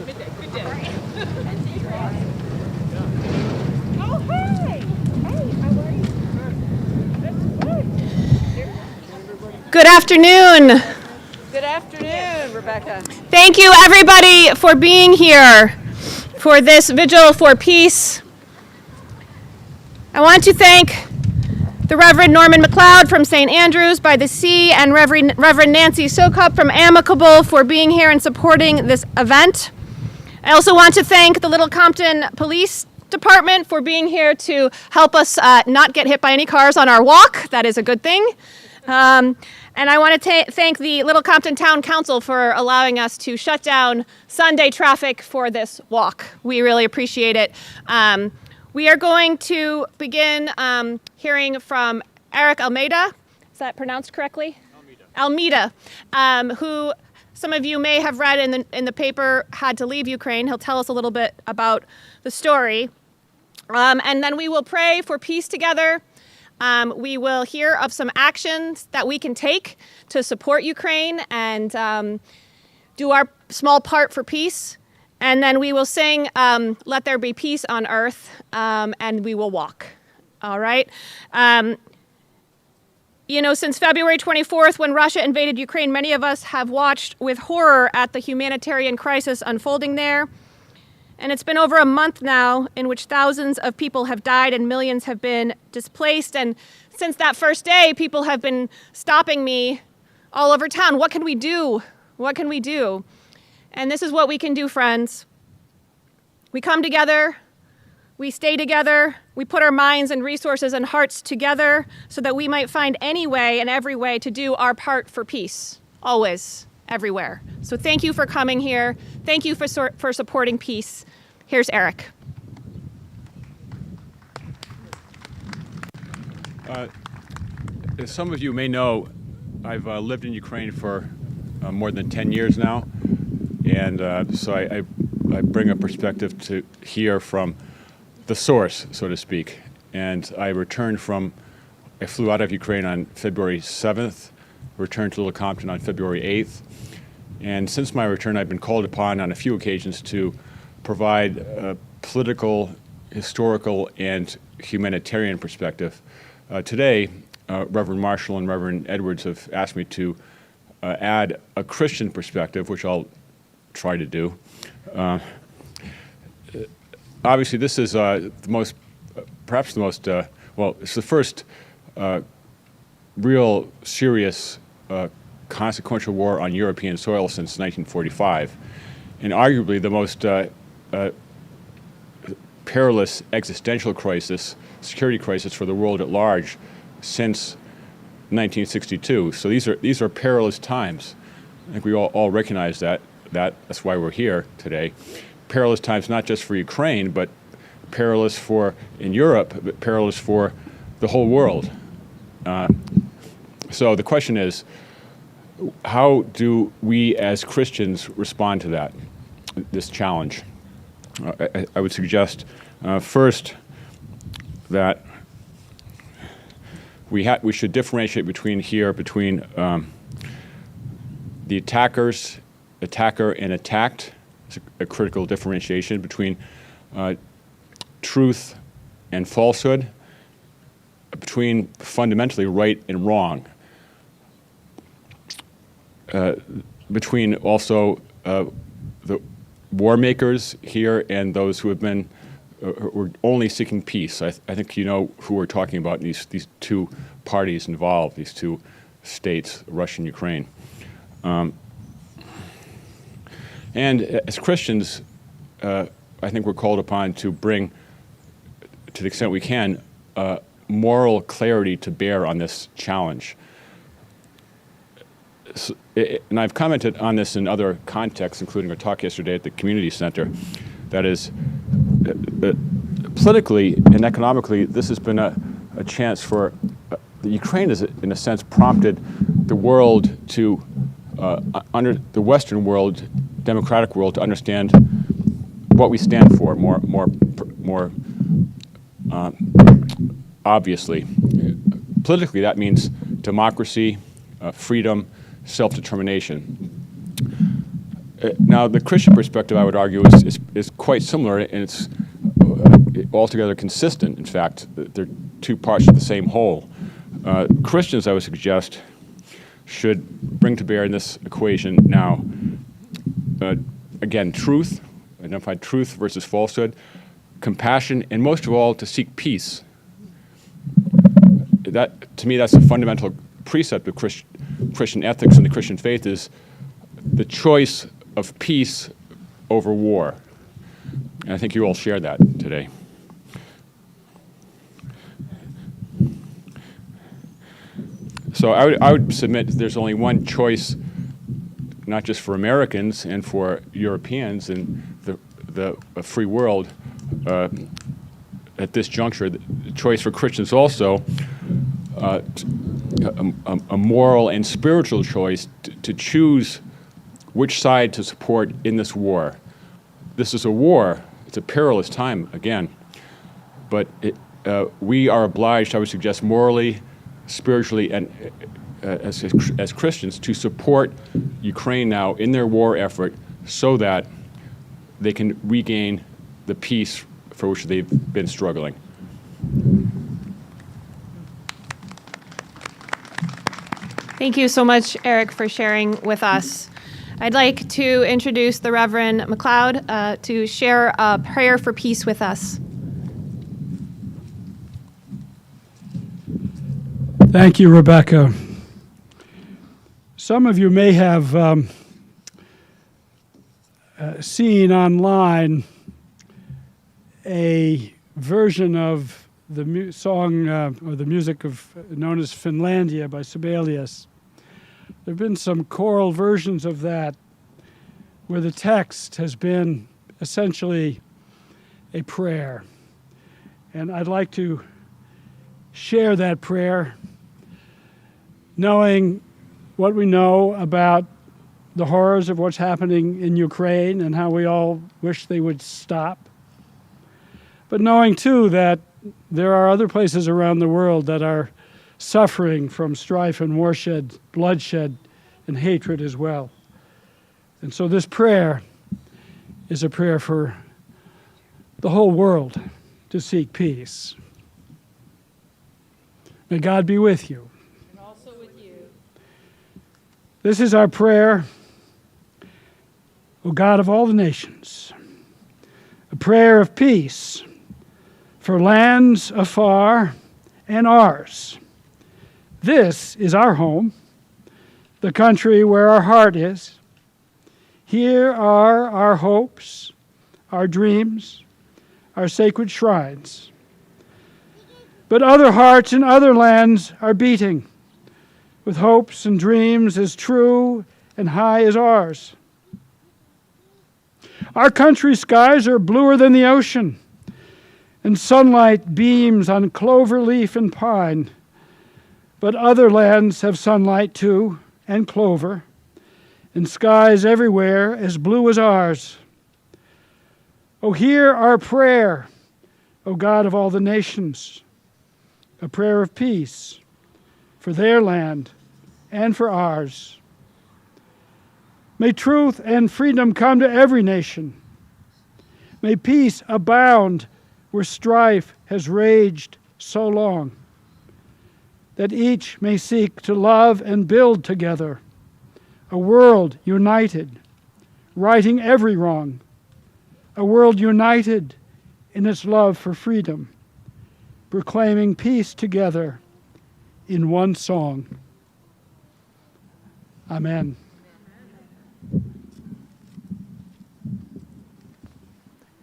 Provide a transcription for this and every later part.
midday. Good day. Oh, hey! Hey, how are you? That's good. Good afternoon. Good afternoon, Rebecca. Thank you, everybody, for being here for this Vigil for Peace. I want to thank the Reverend Norman McLeod from St. Andrews by the Sea and Reverend Nancy Sokup from Amicable for being here and supporting this event. I also want to thank the Little Compton Police Department for being here to help us not get hit by any cars on our walk. That is a good thing. And I want to thank the Little Compton Town Council for allowing us to shut down Sunday traffic for this walk. We really appreciate it. We are going to begin hearing from Eric Almeida. Is that pronounced correctly? Almeida, who some of you may have read in the paper, had to leave Ukraine. He'll tell us a little bit about the story. And then we will pray for peace together. We will hear of some actions that we can take to support Ukraine and do our small part for peace. And then we will sing, Let There Be Peace on Earth, and we will walk. All right? Since February 24th, when Russia invaded Ukraine, many of us have watched with horror at the humanitarian crisis unfolding there. And it's been over a month now in which thousands of people have died and millions have been displaced. And since that first day, people have been stopping me all over town. What can we do? What can we do? And this is what we can do, friends. We come together, we stay together, we put our minds and resources and hearts together so that we might find any way and every way to do our part for peace, always, everywhere. So thank you for coming here. Thank you for supporting peace. Here's Eric. As some of you may know, I've lived in Ukraine for more than 10 years now. And so I bring a perspective to hear from the source, so to speak. And I flew out of Ukraine on February 7th, returned to Little Compton on February 8th. And since my return, I've been called upon on a few occasions to provide a political, historical, and humanitarian perspective. Today, Reverend Marshall and Reverend Edwards have asked me to add a Christian perspective, which I'll try to do. Obviously, this is it's the first real serious consequential war on European soil since 1945, and arguably the most perilous existential crisis, security crisis for the world at large since 1962. So these are perilous times. I think we all recognize that. That's why we're here today. Perilous times not just for Ukraine, but perilous in Europe, but perilous for the whole world. So the question is, how do we as Christians respond to this challenge? I would suggest first that we should differentiate between the attacker and attacked. It's a critical differentiation between truth and falsehood, between fundamentally right and wrong, between also the war makers here and those who have been who are only seeking peace. I think you know who we're talking about, these two parties involved, these two states, Russia and Ukraine. And as Christians, I think we're called upon to bring, to the extent we can, moral clarity to bear on this challenge. And I've commented on this in other contexts, including a talk yesterday at the community center. That is, politically and economically, this has been a chance for Ukraine has, in a sense, prompted the world to, under the Western world, democratic world, to understand what we stand for more obviously. Politically, that means democracy, freedom, self-determination. Now, the Christian perspective, I would argue, is quite similar, and it's altogether consistent. In fact, they're two parts of the same whole. Christians, I would suggest, should bring to bear in this equation now, again, truth, identify truth versus falsehood, compassion, and most of all, to seek peace. That, to me, that's a fundamental precept of Christian ethics and the Christian faith, is the choice of peace over war. And I think you all share that today. So I would submit there's only one choice, not just for Americans and for Europeans and the free world at this juncture. The choice for Christians also, a moral and spiritual choice to choose which side to support in this war. This is a war. It's a perilous time, again. But we are obliged, I would suggest, morally, spiritually, and as Christians, to support Ukraine now in their war effort so that they can regain the peace for which they've been struggling. Thank you so much, Eric, for sharing with us. I'd like to introduce the Reverend McLeod to share a prayer for peace with us. Thank you, Rebecca. Some of you may have seen online a version of the song or the music known as Finlandia by Sibelius. There have been some choral versions of that where the text has been essentially a prayer. And I'd like to share that prayer, knowing what we know about the horrors of what's happening in Ukraine and how we all wish they would stop. But knowing, too, that there are other places around the world that are suffering from strife and warshed, bloodshed, and hatred as well. And so this prayer is a prayer for the whole world to seek peace. May God be with you. And also with you. This is our prayer, O God of all the nations, a prayer of peace for lands afar and ours. This is our home, the country where our heart is. Here are our hopes, our dreams, our sacred shrines. But other hearts in other lands are beating, with hopes and dreams as true and high as ours. Our country's skies are bluer than the ocean, and sunlight beams on clover leaf and pine. But other lands have sunlight too, and clover, and skies everywhere as blue as ours. Oh, hear our prayer, O God of all the nations, a prayer of peace for their land and for ours. May truth and freedom come to every nation. May peace abound where strife has raged so long, that each may seek to love and build together a world united, righting every wrong, a world united in its love for freedom, proclaiming peace together in one song. Amen.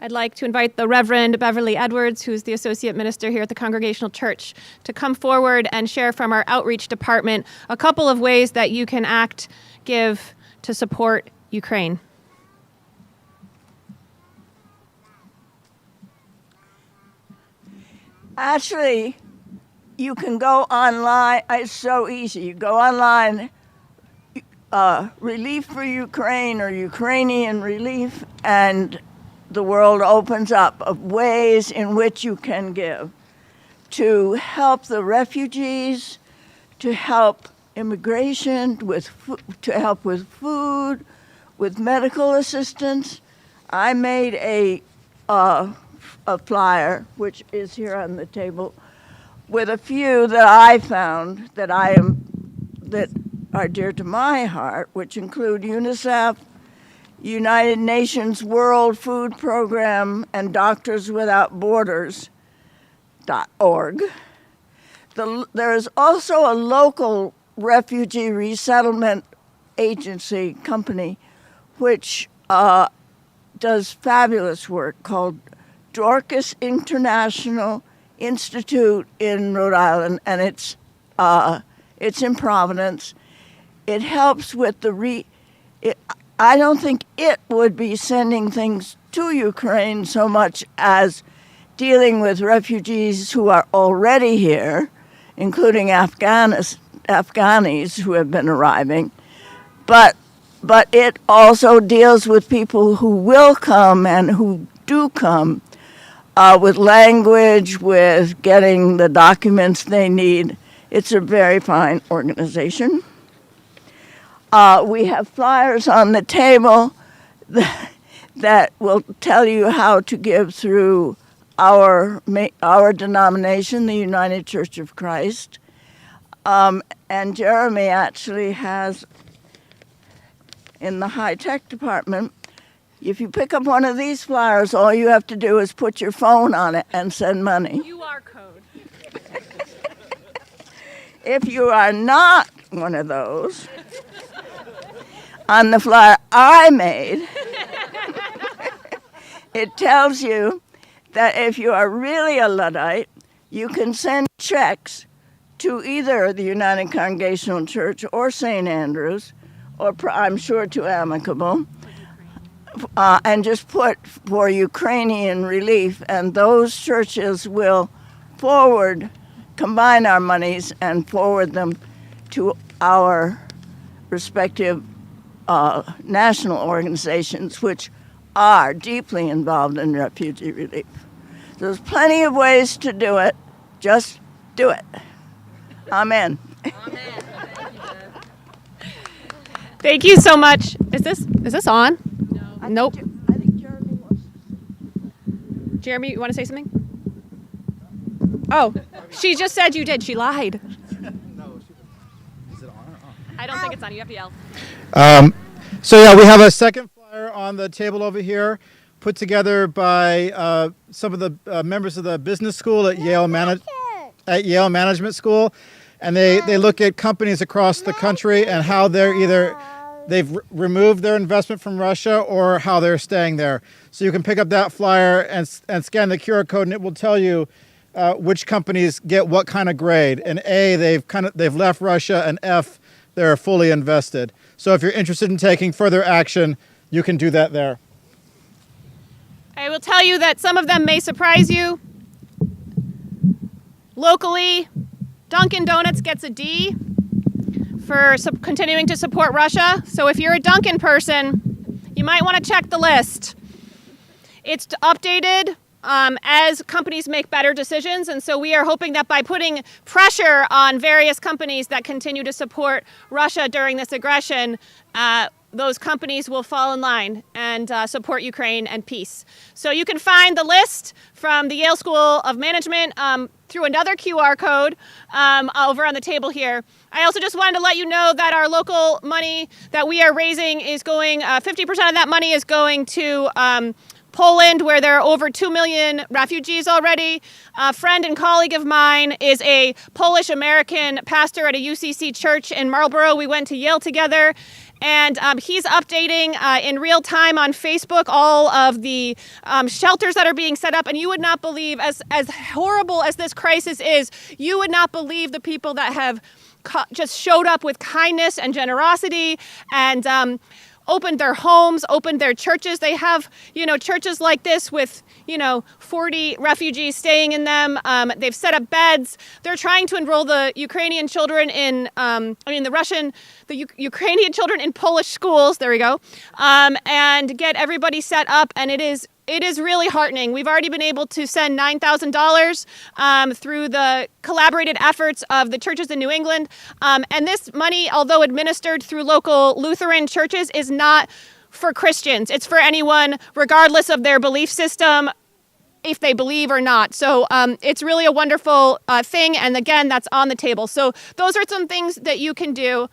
I'd like to invite the Reverend Beverly Edwards, who's the Associate Minister here at the Congregational Church, to come forward and share from our Outreach Department a couple of ways that you can give to support Ukraine. Actually, you can go online. It's so easy. You go online, Relief for Ukraine or Ukrainian Relief, and the world opens up of ways in which you can give to help the refugees, to help immigration, to help with food, with medical assistance. I made a flyer, which is here on the table, with a few that I found that are dear to my heart, which include UNICEF, United Nations World Food Program, and Doctors Without Borders.org. There is also a local refugee resettlement agency company which does fabulous work called Dorcas International Institute in Rhode Island, and it's in Providence. It helps with I don't think it would be sending things to Ukraine so much as dealing with refugees who are already here, including Afghanis who have been arriving. But it also deals with people who will come and who do come, with language, with getting the documents they need. It's a very fine organization. We have flyers on the table that will tell you how to give through our denomination, the United Church of Christ. And Jeremy actually has, in the high-tech department, if you pick up one of these flyers, all you have to do is put your phone on it and send money. QR code. If you are not one of those, on the flyer I made, it tells you that if you are really a Luddite, you can send checks to either the United Congregational Church or St. Andrews, or I'm sure to Amicable, and just put for Ukrainian relief, and those churches will combine our monies and forward them to our respective national organizations, which are deeply involved in refugee relief. There's plenty of ways to do it. Just do it. Amen. Amen. Thank you so much. Is this on? No. Nope. I think Jeremy wants. Jeremy, you want to say something? Oh, she just said you did. She lied. No, is it on or off? I don't think it's on. You have to yell. So yeah, we have a second flyer on the table over here, put together by some of the members of the business school at Yale Management School, and they look at companies across the country and how they've removed their investment from Russia or how they're staying there. So you can pick up that flyer and scan the QR code, and it will tell you which companies get what kind of grade. And A, they've left Russia, and F, they're fully invested. So if you're interested in taking further action, you can do that there. I will tell you that some of them may surprise you. Locally, Dunkin' Donuts gets a D for continuing to support Russia. So if you're a Dunkin' person, you might want to check the list. It's updated as companies make better decisions. And so we are hoping that by putting pressure on various companies that continue to support Russia during this aggression, those companies will fall in line and support Ukraine and peace. So you can find the list from the Yale School of Management through another QR code over on the table here. I also just wanted to let you know that our local money that we are raising is going, 50% of that money is going to Poland, where there are over 2 million refugees already. A friend and colleague of mine is a Polish-American pastor at a UCC church in Marlborough. We went to Yale together. And he's updating in real time on Facebook all of the shelters that are being set up. And you would not believe, as horrible as this crisis is, you would not believe the people that have just showed up with kindness and generosity and opened their homes, opened their churches. They have, churches like this with, 40 refugees staying in them. They've set up beds. They're trying to enroll the Ukrainian children in, the Ukrainian children in Polish schools. There we go. And get everybody set up. And it is really heartening. We've already been able to send $9,000 through the collaborated efforts of the churches in New England. And this money, although administered through local Lutheran churches, is not for Christians. It's for anyone, regardless of their belief system, if they believe or not. So it's really a wonderful thing. And again, that's on the table. So those are some things that you can do.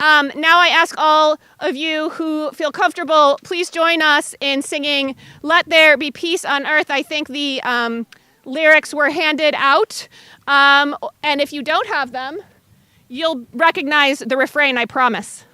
Now I ask all of you who feel comfortable, please join us in singing Let There Be Peace on Earth. I think the lyrics were handed out. And if you don't have them, you'll recognize the refrain, I promise.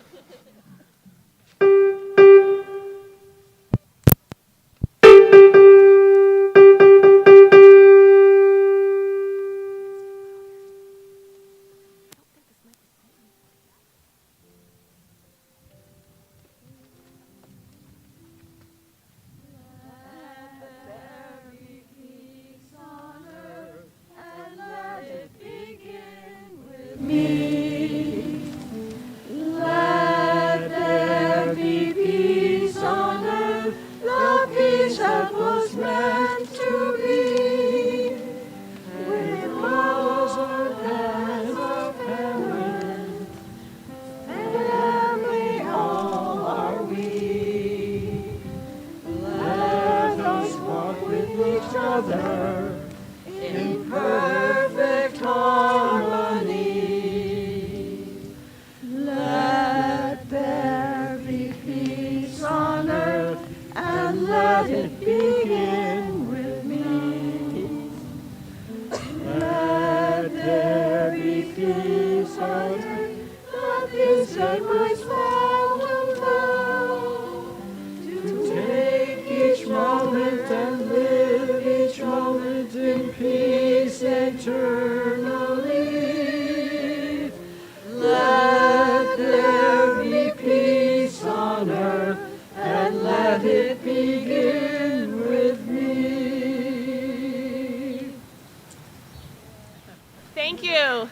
Thank you.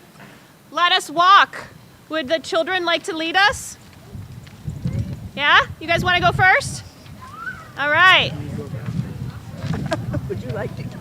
Let us walk. Would the children like to lead us? Yeah? You guys want to go first? All right. Would you like to go?